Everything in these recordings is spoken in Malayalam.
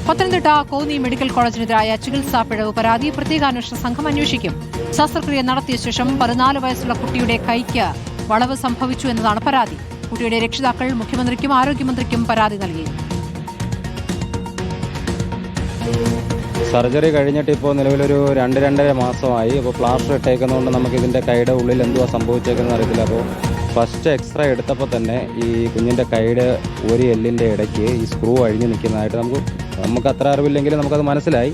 പത്തനംതിട്ട കോന്നി മെഡിക്കൽ കോളേജിനെതിരായ ചികിത്സാ പിഴവ് പരാതി പ്രത്യേകാന്വേഷണ സംഘം അന്വേഷിക്കും. ശസ്ത്രക്രിയ നടത്തിയ ശേഷം 14 വയസ്സുള്ള കുട്ടിയുടെ കൈക്ക് വളവ് സംഭവിച്ചു എന്നതാണ് പരാതി. കുട്ടിയുടെ രക്ഷിതാക്കൾ മുഖ്യമന്ത്രിക്കും ആരോഗ്യമന്ത്രിക്കും പരാതി നൽകി. സർജറി കഴിഞ്ഞിട്ട് ഇപ്പോൾ നിലവിലൊരു 2-2.5 മാസമായി. അപ്പോൾ പ്ലാസ്റ്റർ ഇട്ടേക്കുന്നതുകൊണ്ട് നമുക്ക് ഇതിൻ്റെ കൈയുടെ ഉള്ളിൽ എന്തുവാ സംഭവിച്ചേക്കുന്നതെന്ന് അറിയത്തില്ല. അപ്പോൾ ഫസ്റ്റ് എക്സ്റേ എടുത്തപ്പോൾ തന്നെ ഈ കുഞ്ഞിൻ്റെ കൈയുടെ ഒരു എല്ലിൻ്റെ ഇടയ്ക്ക് ഈ സ്ക്രൂ അഴിഞ്ഞ് നിൽക്കുന്നതായിട്ട് നമുക്ക് അത്ര അറിവില്ലെങ്കിലും നമുക്കത് മനസ്സിലായി.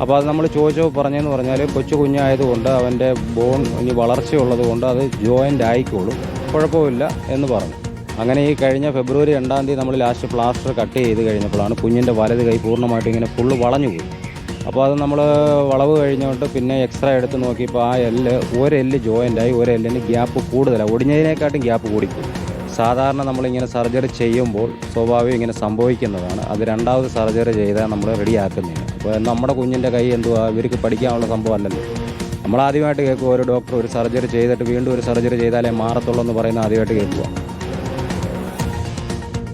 അപ്പോൾ അത് നമ്മൾ ചോദിച്ചോ പറഞ്ഞതെന്ന് പറഞ്ഞാൽ കൊച്ചു കുഞ്ഞായതുകൊണ്ട് അവൻ്റെ ബോൺ ഇനി വളർച്ചയുള്ളത് കൊണ്ട് അത് ജോയിൻ്റ് ആയിക്കോളും, കുഴപ്പമില്ല എന്ന് പറഞ്ഞു. അങ്ങനെ ഈ കഴിഞ്ഞ ഫെബ്രുവരി 2-ാം തീയതി നമ്മൾ ലാസ്റ്റ് പ്ലാസ്റ്റർ കട്ട് ചെയ്ത് കഴിഞ്ഞപ്പോഴാണ് കുഞ്ഞിൻ്റെ വലത് കൈ പൂർണ്ണമായിട്ട് ഇങ്ങനെ ഫുള്ള് വളഞ്ഞു പോയി. അപ്പോൾ അത് നമ്മൾ വളവ് കഴിഞ്ഞുകൊണ്ട് പിന്നെ എക്സ്റേ എടുത്ത് നോക്കിയപ്പോൾ ആ ഒരെല്ല് ജോയിൻ്റായി, ഒരെല്ലിന് ഗ്യാപ്പ് കൂടുതലാണ്, ഒടിഞ്ഞതിനെക്കാട്ടും ഗ്യാപ്പ് കൂടിപ്പോയി. സാധാരണ നമ്മളിങ്ങനെ സർജറി ചെയ്യുമ്പോൾ സ്വാഭാവികം ഇങ്ങനെ സംഭവിക്കുന്നതാണ്. അത് രണ്ടാമത് സർജറി ചെയ്താൽ നമ്മൾ റെഡിയാക്കുന്നില്ല. അപ്പോൾ നമ്മുടെ കുഞ്ഞിൻ്റെ കൈ എന്തുവാ ഇവർക്ക് പഠിക്കാനുള്ള സംഭവമല്ലല്ലോ. നമ്മളാദ്യമായിട്ട് കേൾക്കുക ഒരു ഡോക്ടർ ഒരു സർജറി ചെയ്തിട്ട് വീണ്ടും ഒരു സർജറി ചെയ്താലേ മാറത്തുള്ളൂ എന്ന് പറയുന്നത് ആദ്യമായിട്ട് കേൾക്കുക.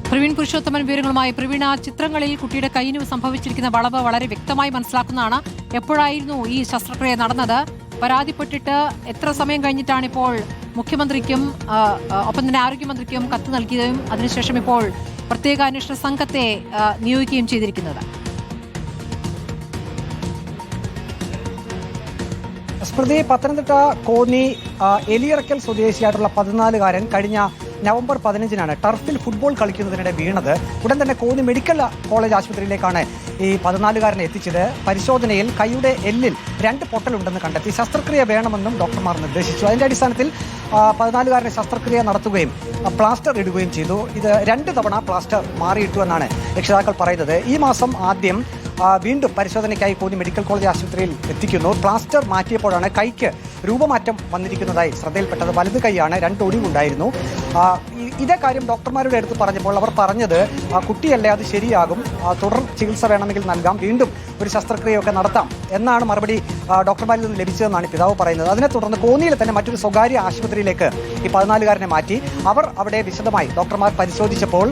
പ്രവീൺ പുരുഷോത്തമൻ വിവരങ്ങളുമായി. പ്രവീൺ, ആ ചിത്രങ്ങളിൽ കുട്ടിയുടെ കൈയിന് സംഭവിച്ചിരിക്കുന്ന വളവ് വളരെ വ്യക്തമായി മനസ്സിലാക്കുന്നതാണ്. എപ്പോഴായിരുന്നു ഈ ശസ്ത്രക്രിയ നടന്നത്? പരാതിപ്പെട്ടിട്ട് എത്ര സമയം കഴിഞ്ഞിട്ടാണ് ഇപ്പോൾ മുഖ്യമന്ത്രിക്കും ഒപ്പം തന്നെ ആരോഗ്യമന്ത്രിക്കും കത്ത് നൽകിയതും അതിനുശേഷം ഇപ്പോൾ പ്രത്യേക അന്വേഷണ സംഘത്തെ നിയോഗിക്കുകയും ചെയ്തിരിക്കുന്നത്? സ്മൃതി, പത്തനംതിട്ട കോന്നി എലിയറക്കൽ സ്വദേശിയായിട്ടുള്ള 14-കാരൻ കഴിഞ്ഞ നവംബർ 15-നാണ് ടർഫിൽ ഫുട്ബോൾ കളിക്കുന്നതിനിടെ വീണത്. ഉടൻ തന്നെ കോന്നി മെഡിക്കൽ കോളേജ് ആശുപത്രിയിലേക്കാണ് ഈ 14-കാരനെ എത്തിച്ചത്. പരിശോധനയിൽ കൈയുടെ എല്ലിൽ 2 പൊട്ടലുണ്ടെന്ന് കണ്ടെത്തി. ശസ്ത്രക്രിയ വേണമെന്നും ഡോക്ടർമാർ നിർദ്ദേശിച്ചു. അതിന്റെ അടിസ്ഥാനത്തിൽ 14-കാരനെ ശസ്ത്രക്രിയ നടത്തുകയും പ്ലാസ്റ്റർ ഇടുകയും ചെയ്തു. ഇത് 2 തവണ പ്ലാസ്റ്റർ മാറിയിട്ടു എന്നാണ് രക്ഷിതാക്കൾ പറയുന്നത്. ഈ മാസം ആദ്യം വീണ്ടും പരിശോധനയ്ക്കായി കോന്നി മെഡിക്കൽ കോളേജ് ആശുപത്രിയിൽ എത്തിക്കുന്നു. പ്ലാസ്റ്റർ മാറ്റിയപ്പോഴാണ് കൈക്ക് രൂപമാറ്റം വന്നിരിക്കുന്നതായി ശ്രദ്ധയിൽപ്പെട്ടത്. വലത് കൈയാണ്, 2 ഒടിവുണ്ടായിരുന്നു. ഇതേ കാര്യം ഡോക്ടർമാരുടെ അടുത്ത് പറഞ്ഞപ്പോൾ അവർ പറഞ്ഞത് കുട്ടിയല്ലേ, അത് ശരിയാകും, തുടർ ചികിത്സ വേണമെങ്കിൽ നൽകാം, വീണ്ടും ഒരു ശസ്ത്രക്രിയയൊക്കെ നടത്താം എന്നാണ് മറുപടി ഡോക്ടർമാരിൽ നിന്ന് ലഭിച്ചതെന്നാണ് പിതാവ് പറയുന്നത്. അതിനെ തുടർന്ന് കോന്നിയിൽ തന്നെ മറ്റൊരു സ്വകാര്യ ആശുപത്രിയിലേക്ക് ഈ 14-കാരനെ മാറ്റി. അവർ അവിടെ വിശദമായി ഡോക്ടർമാർ പരിശോധിച്ചപ്പോൾ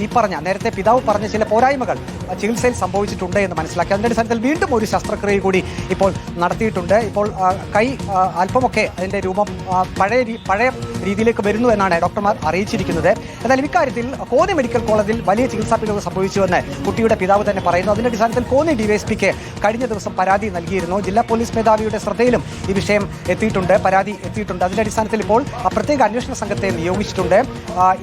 ഈ പറഞ്ഞ നേരത്തെ പിതാവ് പറഞ്ഞ ചില പോരായ്മകൾ ചികിത്സയിൽ സംഭവിച്ചിട്ടുണ്ട് എന്ന് മനസ്സിലാക്കി. അതിന്റെ അടിസ്ഥാനത്തിൽ വീണ്ടും ഒരു ശസ്ത്രക്രിയ കൂടി ഇപ്പോൾ നടത്തിയിട്ടുണ്ട്. ഇപ്പോൾ കൈ അല്പമൊക്കെ അതിന്റെ രൂപം പഴയ രീതിയിലേക്ക് വരുന്നു എന്നാണ് ഡോക്ടർമാർ അറിയിച്ചിരിക്കുന്നത്. എന്നാൽ ഇക്കാര്യത്തിൽ കോന്നി മെഡിക്കൽ കോളേജിൽ വലിയ ചികിത്സാ പിഴവ് സംഭവിച്ചുവെന്ന് കുട്ടിയുടെ പിതാവ് തന്നെ പറയുന്നു. അതിന്റെ അടിസ്ഥാനത്തിൽ കോന്നി ഡിവൈഎസ്പിക്ക് കഴിഞ്ഞ ദിവസം പരാതി നൽകിയിരുന്നു. ജില്ലാ പോലീസ് മേധാവിയുടെ ശ്രദ്ധയിലും ഈ വിഷയം എത്തിയിട്ടുണ്ട്, പരാതി എത്തിയിട്ടുണ്ട്. അതിന്റെ അടിസ്ഥാനത്തിൽ ഇപ്പോൾ പ്രത്യേക അന്വേഷണ സംഘത്തെ നിയോഗിച്ചിട്ടുണ്ട്.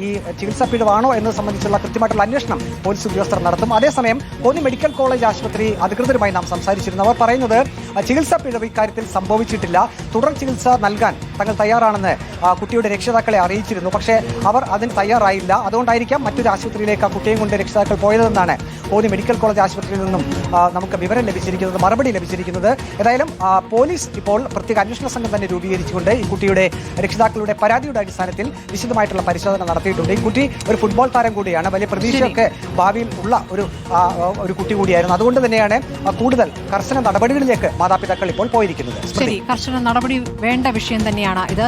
ഈ ചികിത്സാ പിഴവാണോ എന്നത് സംബന്ധിച്ചുള്ള കൃത്യമായിട്ടുള്ള അന്വേഷണം പോലീസ് ഉദ്യോഗസ്ഥർ നടത്തും. അതേസമയം കോന്നി മെഡിക്കൽ കോളേജ് ആശുപത്രി അധികൃതരുമായി നാം സംസാരിച്ചിരുന്നു. അവർ പറയുന്നത് ചികിത്സാ പിഴവ് ഇക്കാര്യത്തിൽ സംഭവിച്ചിട്ടില്ല, തുടർ ചികിത്സ നൽകാൻ തങ്ങൾ തയ്യാറാണെന്ന് കുട്ടിയുടെ രക്ഷിതാക്കളെ അറിയിച്ചിരുന്നു. പക്ഷേ അവർ അതിന് തയ്യാറായില്ല. അതുകൊണ്ടായിരിക്കാം മറ്റൊരു ആശുപത്രിയിലേക്ക് ആ കുട്ടിയും കൊണ്ട് രക്ഷിതാക്കൾ പോയതെന്നാണ് കോന്നി മെഡിക്കൽ കോളേജ് ആശുപത്രിയിൽ നിന്നും നമുക്ക് വിവരം ലഭിച്ചിരിക്കുന്നത്, മറുപടി ലഭിച്ചിരിക്കുന്നത്. ഏതായാലും പോലീസ് ഇപ്പോൾ പ്രത്യേക അന്വേഷണ സംഘം തന്നെ രൂപീകരിച്ചുകൊണ്ട് ഈ കുട്ടിയുടെ രക്ഷിതാക്കളുടെ പരാതിയുടെ അടിസ്ഥാനത്തിൽ വിശദമായിട്ടുള്ള പരിശോധന നടത്തിയിട്ടുണ്ട്. ഈ കുട്ടി ഒരു ഫുട്ബോൾ താരം കൂടിയാണ്, വലിയ പ്രതീക്ഷയൊക്കെ ഭാവിയിൽ ഉള്ള ഒരു കുട്ടി കൂടിയായിരുന്നു. അതുകൊണ്ട് തന്നെയാണ് കൂടുതൽ കർശന നടപടികളിലേക്ക് മാതാപിതാക്കൾ ഇപ്പോൾ പോയിരിക്കുന്നത്. ശരി, കർശന നടപടി വേണ്ട വിഷയം തന്നെയാണ് ഇത്.